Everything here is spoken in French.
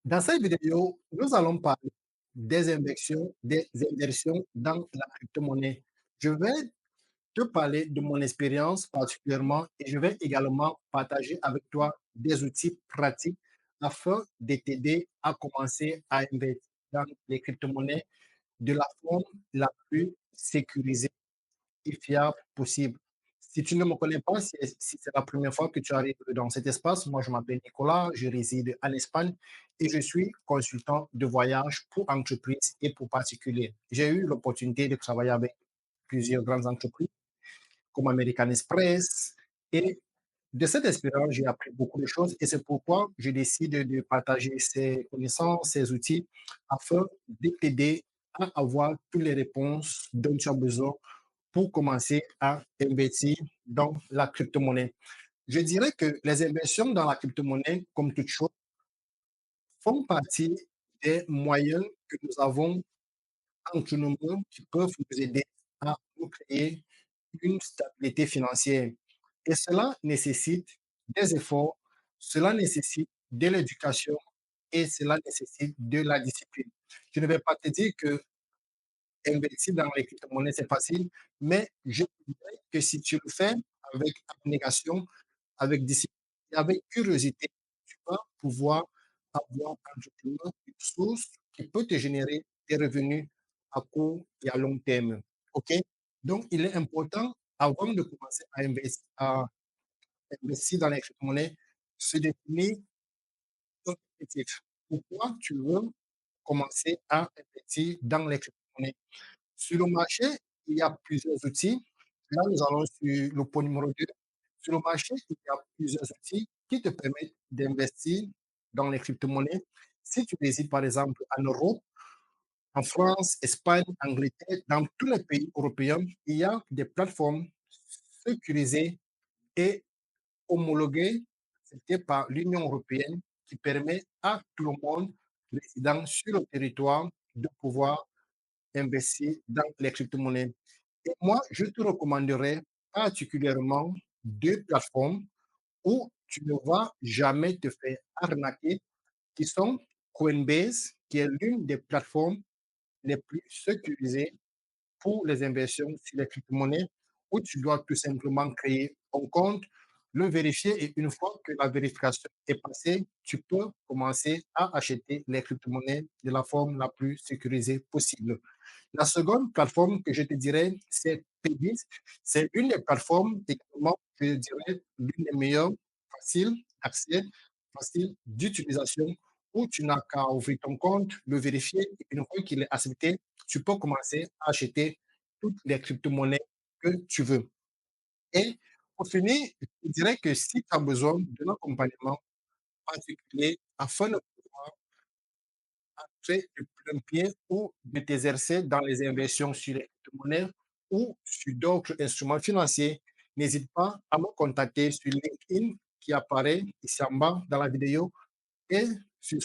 Dans cette vidéo, nous allons parler des inversions dans la crypto-monnaie. Je vais te parler de mon expérience particulièrement et je vais également partager avec toi des outils pratiques afin de t'aider à commencer à investir dans les crypto-monnaies de la forme la plus sécurisée et fiable possible. Si tu ne me connais pas, si c'est la première fois que tu arrives dans cet espace, moi je m'appelle Nicolas, je réside en Espagne et je suis consultant de voyage pour entreprises et pour particuliers. J'ai eu l'opportunité de travailler avec plusieurs grandes entreprises comme American Express et de cette expérience, j'ai appris beaucoup de choses et c'est pourquoi je décide de partager ces connaissances, ces outils afin de t'aider à avoir toutes les réponses dont tu as besoin pour commencer à investir dans la crypto-monnaie. Je dirais que les inversions dans la crypto-monnaie, comme toute chose, font partie des moyens que nous avons entre nos mains qui peuvent nous aider à nous créer une stabilité financière. Et cela nécessite des efforts, cela nécessite de l'éducation et cela nécessite de la discipline. Je ne vais pas te dire que investir dans les crypto-monnaies, c'est facile, mais je dirais que si tu le fais avec abnégation, avec discipline et avec curiosité, tu vas pouvoir avoir entrepreneur une source qui peut te générer des revenus à court et à long terme. OK? Donc, il est important, avant de commencer à investir dans les crypto-monnaies, se définir ton objectif. Pourquoi tu veux commencer à investir dans les crypto-monnaies? Sur le marché, il y a plusieurs outils. Là, nous allons sur le point numéro 2. Sur le marché, il y a plusieurs outils qui te permettent d'investir dans les crypto-monnaies. Si tu résides, par exemple, en Europe, en France, Espagne, Angleterre, dans tous les pays européens, il y a des plateformes sécurisées et homologuées, acceptées par l'Union européenne, qui permet à tout le monde résidant sur le territoire de pouvoir investir dans les crypto-monnaies. Et moi, je te recommanderais particulièrement deux plateformes où tu ne vas jamais te faire arnaquer, qui sont Coinbase, qui est l'une des plateformes les plus sécurisées pour les inversions sur les crypto-monnaies, où tu dois tout simplement créer un compte, le vérifier et une fois que la vérification est passée, tu peux commencer à acheter les crypto-monnaies de la forme la plus sécurisée possible. La seconde plateforme que je te dirais, c'est Pebis. C'est une des plateformes également, je dirais, l'une des meilleures, facile d'accès, facile d'utilisation, où tu n'as qu'à ouvrir ton compte, le vérifier, et une fois qu'il est accepté, tu peux commencer à acheter toutes les crypto-monnaies que tu veux. Et pour finir, je dirais que si tu as besoin d'un accompagnement particulier afin de pouvoir entrer de plein-pied ou de t'exercer dans les inversions sur les crypto-monnaies ou sur d'autres instruments financiers, n'hésite pas à me contacter sur LinkedIn qui apparaît ici en bas dans la vidéo et sur